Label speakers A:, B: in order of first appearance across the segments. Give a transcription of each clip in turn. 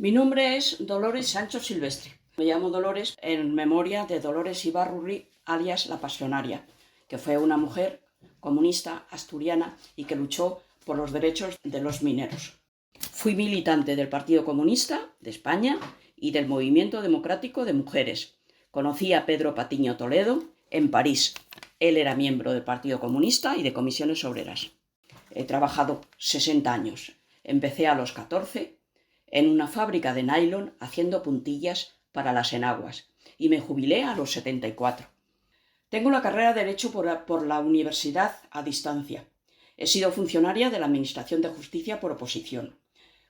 A: Mi nombre es Dolores Sancho Silvestre. Me llamo Dolores en memoria de Dolores Ibarrurri, alias La Pasionaria, que fue una mujer comunista asturiana y que luchó por los derechos de los mineros. Fui militante del Partido Comunista de España y del Movimiento Democrático de Mujeres. Conocí a Pedro Patiño Toledo en París. Él era miembro del Partido Comunista y de comisiones obreras. He trabajado 60 años. Empecé a los 14 en una fábrica de nylon haciendo puntillas para las enaguas y me jubilé a los 74. Tengo la carrera de Derecho por la universidad a distancia. He sido funcionaria de la Administración de Justicia por oposición.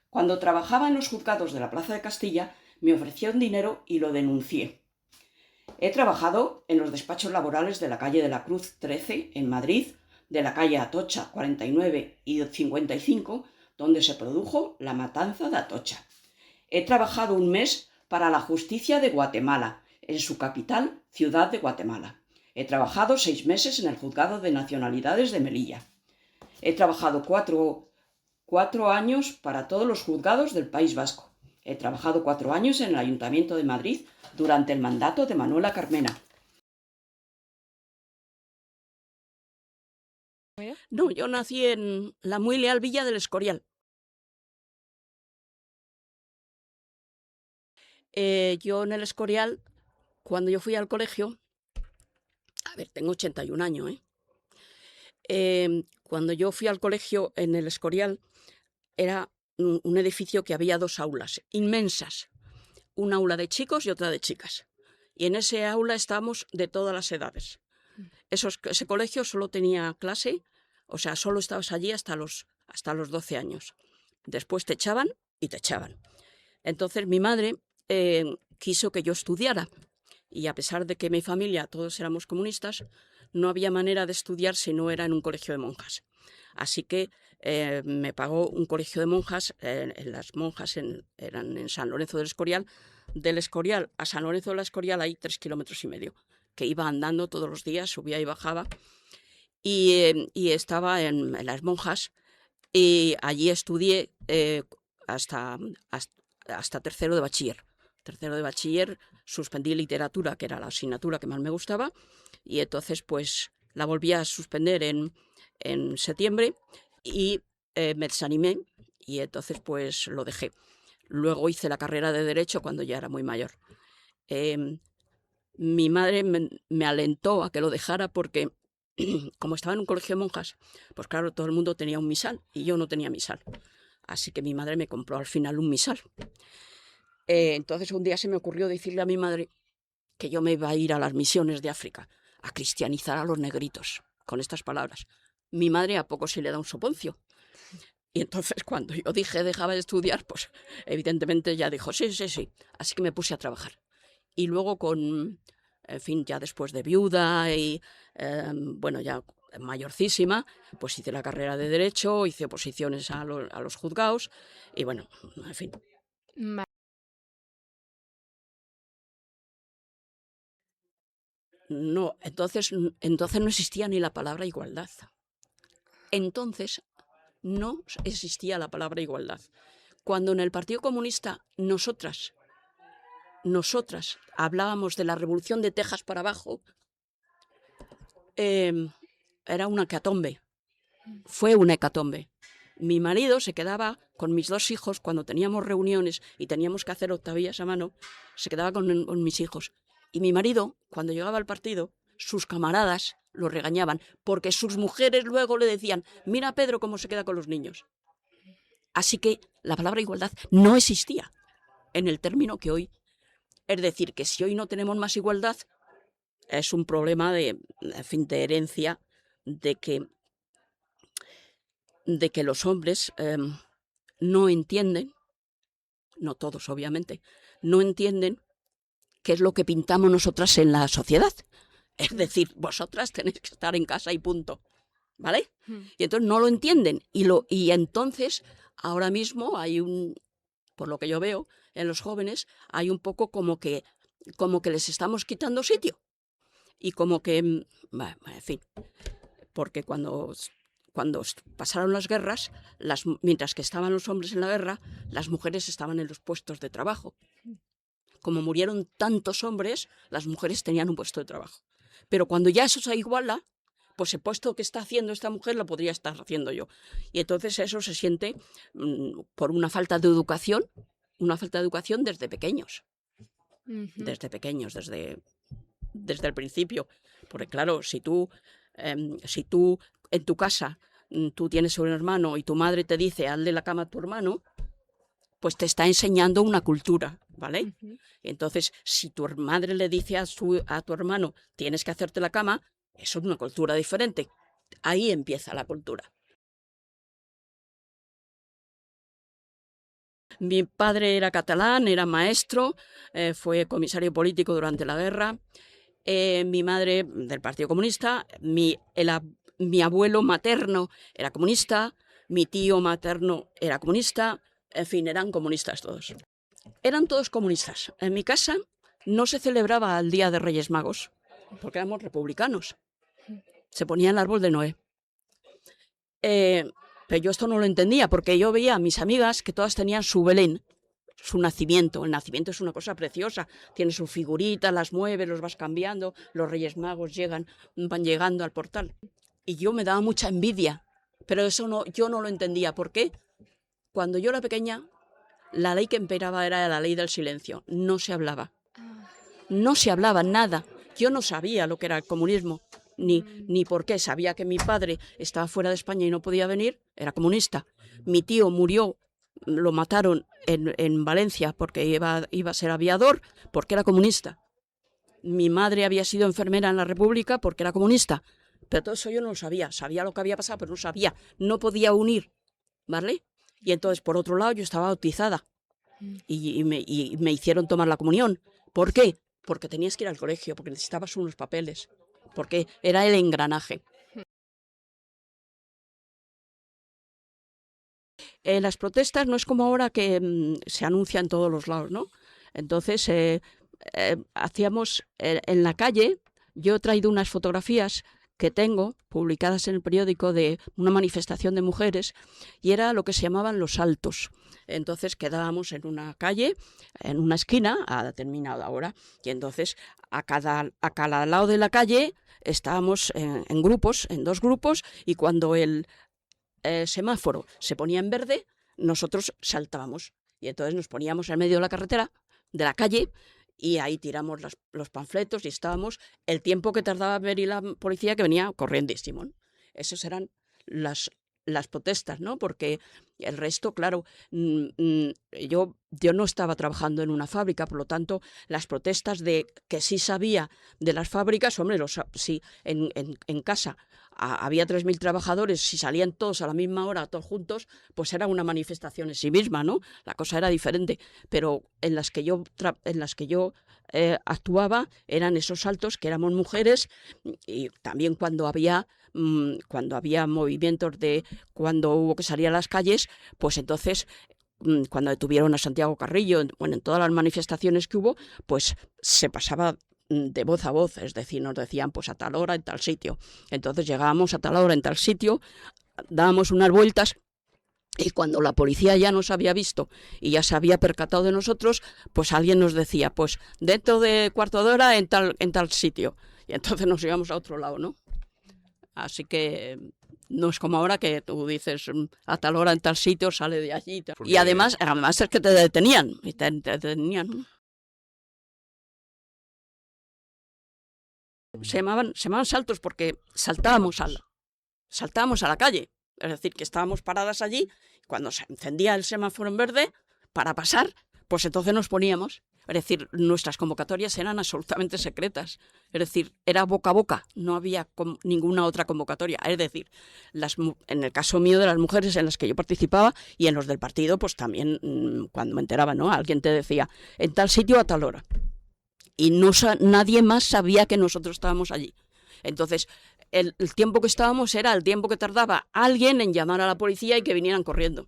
A: Cuando trabajaba en los juzgados de la Plaza de Castilla, me ofrecieron dinero y lo denuncié. He trabajado en los despachos laborales de la calle de la Cruz 13 en Madrid, de la calle Atocha 49 y 55, donde se produjo la matanza de Atocha. He trabajado un mes para la justicia de Guatemala, en su capital, Ciudad de Guatemala. He trabajado 6 meses en el juzgado de nacionalidades de Melilla. He trabajado cuatro años para todos los juzgados del País Vasco. He trabajado 4 años en el Ayuntamiento de Madrid durante el mandato de Manuela Carmena. No, yo nací en la muy leal villa del Escorial. Yo en el Escorial, cuando yo fui al colegio, a ver, tengo 81 años, cuando yo fui al colegio en el Escorial, era un edificio que había 2 aulas inmensas, una aula de chicos y otra de chicas. Y en ese aula estábamos de todas las edades. Ese colegio solo tenía clase, o sea, solo estabas allí hasta los 12 años. Después te echaban y te echaban. Entonces mi madre quiso que yo estudiara. Y a pesar de que mi familia todos éramos comunistas, no había manera de estudiar si no era en un colegio de monjas. Así que me pagó un colegio de monjas. Las monjas eran en San Lorenzo del Escorial. Del Escorial a San Lorenzo del Escorial hay 3,5 kilómetros, que iba andando todos los días, subía y bajaba. Y estaba en las monjas y allí estudié hasta tercero de bachiller. Tercero de bachiller suspendí literatura, que era la asignatura que más me gustaba, y entonces pues la volví a suspender en septiembre y me desanimé y entonces pues lo dejé. Luego hice la carrera de Derecho cuando ya era muy mayor. Mi madre me alentó a que lo dejara porque como estaba en un colegio de monjas, pues claro, todo el mundo tenía un misal y yo no tenía misal. Así que mi madre me compró al final un misal. Entonces un día se me ocurrió decirle a mi madre que yo me iba a ir a las misiones de África a cristianizar a los negritos, con estas palabras. Mi madre a poco se le da un soponcio. Y entonces cuando yo dije dejaba de estudiar, pues evidentemente ya dijo sí. Así que me puse a trabajar. Y luego en fin, ya después de viuda y bueno, ya mayorcísima, pues hice la carrera de Derecho, hice oposiciones a los juzgados y bueno, en fin. No, entonces no existía ni la palabra igualdad. Entonces no existía la palabra igualdad. Cuando en el Partido Comunista nosotras hablábamos de la revolución de Texas para abajo, era una hecatombe. Fue una hecatombe. Mi marido se quedaba con mis 2 hijos cuando teníamos reuniones y teníamos que hacer octavillas a mano, se quedaba con mis hijos. Y mi marido, cuando llegaba al partido, sus camaradas lo regañaban porque sus mujeres luego le decían: mira Pedro cómo se queda con los niños. Así que la palabra igualdad no existía en el término que hoy. Es decir, que si hoy no tenemos más igualdad, es un problema de herencia, de que los hombres no entienden, no todos obviamente, no entienden qué es lo que pintamos nosotras en la sociedad. Es decir, vosotras tenéis que estar en casa y punto, ¿vale? Y entonces no lo entienden. Y entonces ahora mismo hay por lo que yo veo en los jóvenes, hay un poco como que les estamos quitando sitio. Y como que, en fin, porque cuando cuando pasaron las guerras, mientras que estaban los hombres en la guerra, las mujeres estaban en los puestos de trabajo. Como murieron tantos hombres, las mujeres tenían un puesto de trabajo. Pero cuando ya eso se iguala, pues el puesto que está haciendo esta mujer lo podría estar haciendo yo. Y entonces eso se siente por una falta de educación desde pequeños. Desde pequeños, desde el principio. Porque claro, si tú en tu casa tú tienes un hermano y tu madre te dice hazle la cama a tu hermano, pues te está enseñando una cultura, ¿vale? Entonces, si tu madre le dice a tu hermano tienes que hacerte la cama, eso es una cultura diferente. Ahí empieza la cultura. Mi padre era catalán, era maestro, fue comisario político durante la guerra. Mi madre del Partido Comunista, mi abuelo materno era comunista, mi tío materno era comunista, en fin, eran comunistas todos. Eran todos comunistas. En mi casa no se celebraba el Día de Reyes Magos, porque éramos republicanos. Se ponía el árbol de Noé. Pero yo esto no lo entendía, porque yo veía a mis amigas que todas tenían su Belén, su nacimiento. El nacimiento es una cosa preciosa. Tiene su figurita, las mueves, los vas cambiando, los Reyes Magos van llegando al portal. Y yo me daba mucha envidia, pero eso yo no lo entendía. ¿Por qué? Cuando yo era pequeña, la ley que imperaba era la ley del silencio. No se hablaba. No se hablaba nada. Yo no sabía lo que era el comunismo, ni por qué. Sabía que mi padre estaba fuera de España y no podía venir, era comunista. Mi tío murió, lo mataron en Valencia porque iba a ser aviador, porque era comunista. Mi madre había sido enfermera en la República porque era comunista. Pero todo eso yo no lo sabía. Sabía lo que había pasado, pero no sabía. No podía unir, ¿vale? Y entonces, por otro lado, yo estaba bautizada y me hicieron tomar la comunión. ¿Por qué? Porque tenías que ir al colegio, porque necesitabas unos papeles, porque era el engranaje. Las protestas no es como ahora que se anuncia en todos los lados, ¿no? Entonces, hacíamos en la calle, yo he traído unas fotografías que tengo publicadas en el periódico de una manifestación de mujeres y era lo que se llamaban los saltos. Entonces quedábamos en una calle, en una esquina a determinada hora y entonces a cada lado de la calle estábamos en grupos, en 2 grupos, y cuando el semáforo se ponía en verde, nosotros saltábamos y entonces nos poníamos en medio de la carretera, de la calle, y ahí tiramos los panfletos y estábamos el tiempo que tardaba venir la policía, que venía corriendísimo, ¿no? Esas eran las protestas, ¿no? Porque el resto, claro, yo no estaba trabajando en una fábrica, por lo tanto, las protestas de que sí sabía de las fábricas, hombre, sí, en casa había 3.000 trabajadores, si salían todos a la misma hora, todos juntos, pues era una manifestación en sí misma, ¿no? La cosa era diferente, pero en las que yo actuaba eran esos saltos, que éramos mujeres, y también cuando había movimientos cuando hubo que salir a las calles, pues entonces cuando detuvieron a Santiago Carrillo, en todas las manifestaciones que hubo, pues se pasaba de voz a voz, es decir, nos decían pues a tal hora en tal sitio. Entonces llegábamos a tal hora en tal sitio, dábamos unas vueltas y cuando la policía ya nos había visto y ya se había percatado de nosotros, pues alguien nos decía, pues dentro de cuarto de hora en tal sitio. Y entonces nos íbamos a otro lado, ¿no? Así que no es como ahora que tú dices a tal hora en tal sitio, sale de allí. Porque... Y además es que te detenían. Te detenían, ¿no? Se llamaban saltos porque saltábamos a la calle. Es decir, que estábamos paradas allí, cuando se encendía el semáforo en verde para pasar, pues entonces nos poníamos. Es decir, nuestras convocatorias eran absolutamente secretas. Es decir, era boca a boca, no había ninguna otra convocatoria. Es decir, en el caso mío de las mujeres en las que yo participaba y en los del partido, pues también cuando me enteraba, ¿no? Alguien te decía, en tal sitio a tal hora. Y nadie más sabía que nosotros estábamos allí. Entonces, el tiempo que estábamos era el tiempo que tardaba alguien en llamar a la policía y que vinieran corriendo.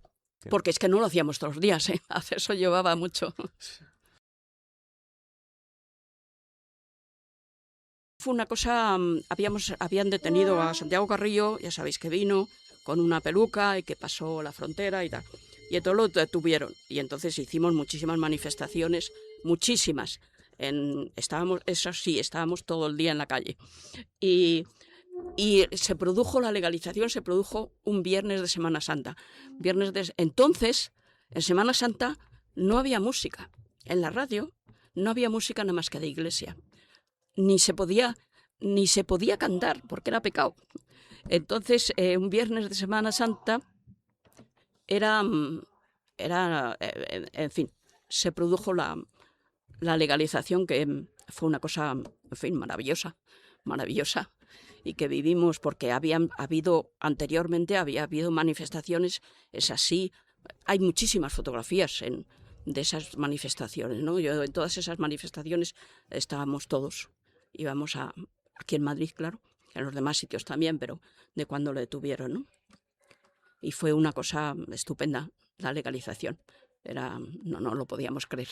A: Porque es que no lo hacíamos todos los días, ¿eh? Eso llevaba mucho. Fue una cosa, habían detenido a Santiago Carrillo, ya sabéis que vino con una peluca y que pasó la frontera y tal. Y entonces lo detuvieron. Y entonces hicimos muchísimas manifestaciones, muchísimas. Estábamos todo el día en la calle. Y se produjo la legalización, se produjo un viernes de Semana Santa. Entonces, en Semana Santa no había música. En la radio no había música nada más que de iglesia. Ni se podía cantar, porque era pecado. Entonces, un viernes de Semana Santa era, en fin, se produjo la legalización, que fue una cosa, en fin, maravillosa, maravillosa, y que vivimos porque anteriormente había habido manifestaciones, es así, hay muchísimas fotografías de esas manifestaciones, ¿no? En todas esas manifestaciones estábamos todos, íbamos aquí en Madrid, claro, en los demás sitios también, pero de cuando lo detuvieron, ¿no? Y fue una cosa estupenda la legalización, no lo podíamos creer.